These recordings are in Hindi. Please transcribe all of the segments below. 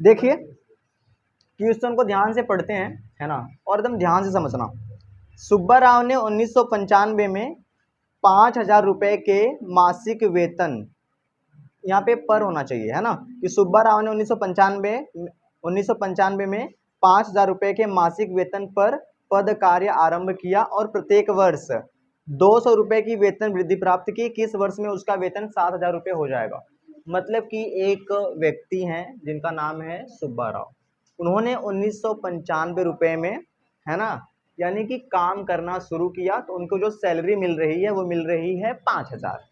देखिए क्वेश्चन को ध्यान से पढ़ते हैं, है ना, और एकदम ध्यान से समझना। सुब्बा राव ने 1995 में 5,000 रुपए के मासिक वेतन, यहाँ पे पर होना चाहिए, है ना, कि सुब्बा राव ने 1995 में 5,000 रुपए के मासिक वेतन पर पद कार्य आरंभ किया और प्रत्येक वर्ष 200 रुपए की वेतन वृद्धि प्राप्त की। किस वर्ष में उसका वेतन 7,000 रुपये हो जाएगा? मतलब कि एक व्यक्ति हैं जिनका नाम है सुब्बा राव, उन्होंने 1995 रुपये में, है ना, यानी कि काम करना शुरू किया, तो उनको जो सैलरी मिल रही है वो मिल रही है 5,000।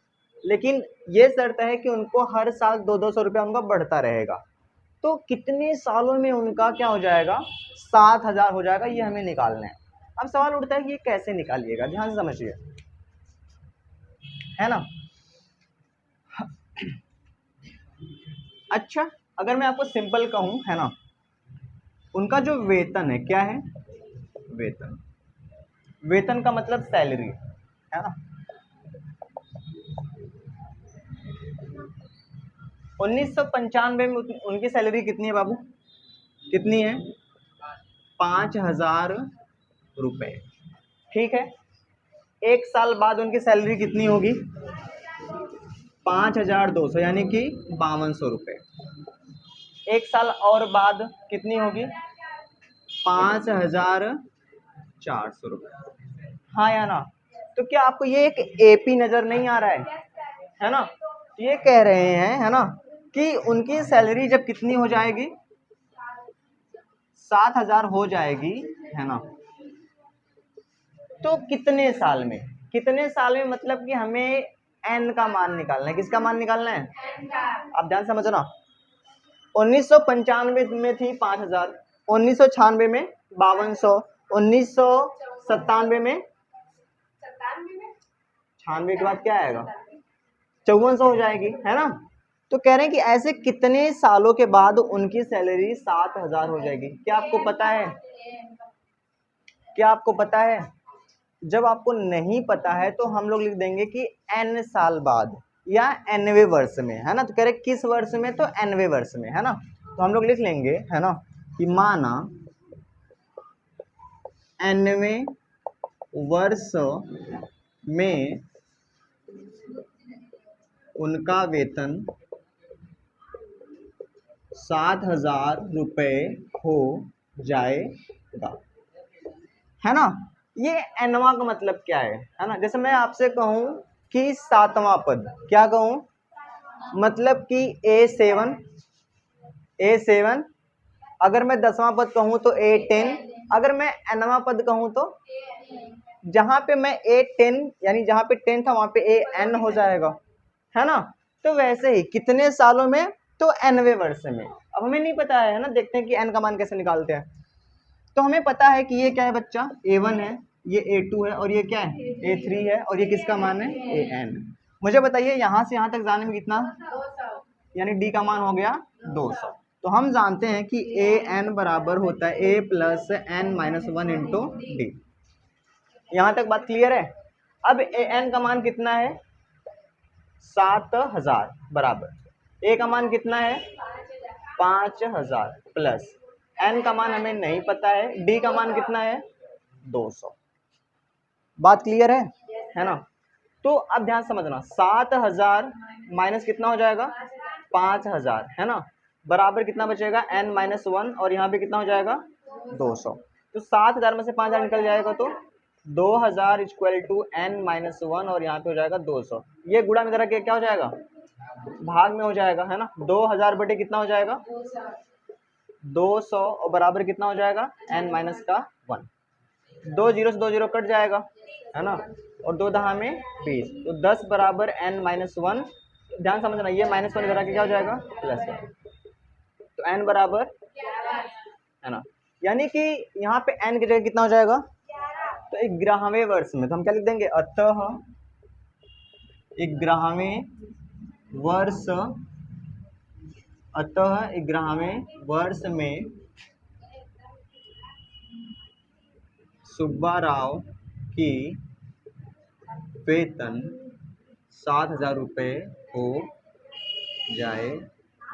लेकिन ये शर्त है कि उनको हर साल 200 रुपया उनका बढ़ता रहेगा। तो कितने सालों में उनका क्या हो जाएगा? 7,000 हो जाएगा, ये हमें निकालना है। अब सवाल उठता है कि ये कैसे निकालिएगा, ध्यान से समझिए, है ना। अच्छा, अगर मैं आपको सिंपल कहूं, है ना, उनका जो वेतन है, क्या है? वेतन। वेतन का मतलब सैलरी, है ना। 1995 में उनकी सैलरी कितनी है बाबू? कितनी है? 5,000 रुपए। ठीक है, एक साल बाद उनकी सैलरी कितनी होगी? 5,200, यानी कि 5,200 रुपये। एक साल और बाद कितनी होगी? 5,400 रुपये। हाँ या ना? तो क्या आपको ये एक एपी नजर नहीं आ रहा है ना? ये कह रहे हैं, है ना, कि उनकी सैलरी जब कितनी हो जाएगी? 7,000 हो जाएगी, है ना, तो कितने साल में? कितने साल में मतलब कि हमें एन का मान निकालना है। किसका मान निकालना है? आप ध्यान समझना। 1995 में थी 5,000, 1996 में 5,200, 1997 में 96 के बाद क्या आएगा? 5,400 हो जाएगी, है ना। तो कह रहे हैं कि ऐसे कितने सालों के बाद उनकी सैलरी 7,000 हो जाएगी? क्या आपको पता है? क्या आपको पता है? जब आपको नहीं पता है तो हम लोग लिख देंगे कि n साल बाद या nवें वर्ष में, है ना। तो कह रहे किस वर्ष में? तो nवें वर्ष में, है ना। तो हम लोग लिख लेंगे, है ना, कि माना nवें वर्ष में उनका वेतन 7,000 रुपये हो जाएगा, है ना। ये एनवा का मतलब क्या है ना। जैसे मैं आपसे कहूं कि 7वां पद, क्या कहूं? मतलब कि A7, अगर मैं 10वां पद कहूं तो A10, अगर मैं nवां पद कहूं तो जहां पे मैं A10 यानी जहां पे 10 था वहां पे AN हो जाएगा, है ना। तो वैसे ही कितने सालों में? तो nवें वर्ष में। अब हमें नहीं पता है ना, देखते हैं कि n का मान कैसे निकालते हैं। तो हमें पता है कि ये क्या है बच्चा? A1 है, ये A2 है, और ये क्या है? A3 है, और ये किसका मान है? AN। मुझे बताइए यहां से यहां तक जाने में कितना, यानी D का मान हो गया 200। तो हम जानते हैं कि AN बराबर होता है A plus N-1 into D. यहां तक बात क्लियर है? अब AN का मान कितना है? 7,000 बराबर A का मान कितना है? 5,000 प्लस N का मान हमें नहीं पता है, D का मान कितना है? 200। बात क्लियर है ना। तो अब ध्यान समझना, 7,000 माइनस कितना हो जाएगा? 5,000, है ना, बराबर कितना बचेगा? N-1, और यहाँ पे कितना हो जाएगा? 200। तो 7,000 में से 5,000 निकल जाएगा तो 2,000 इक्वल टू N-1, और यहाँ पे हो जाएगा 200। ये गुणा में जरा के क्या हो जाएगा? भाग में हो जाएगा, है ना। 2,000 बटे कितना हो जाएगा? 200, और बराबर कितना हो जाएगा? N-1। 2 जीरो से 2 जीरो कट जाएगा, है ना, और 2 दहा में 20, तो 10 बराबर N-1। ध्यान समझना, ये -1 इधर आके क्या हो जाएगा? +1। तो n बराबर, है ना, यानी कि यहाँ पे n की जगह कितना हो जाएगा? तो 11वें वर्ष में, तो हम क्या लिख देंगे? अतः 11वें वर्ष, अतः 11वें वर्ष में सुब्बा राव की वेतन 7,000 रुपये हो जाएगा।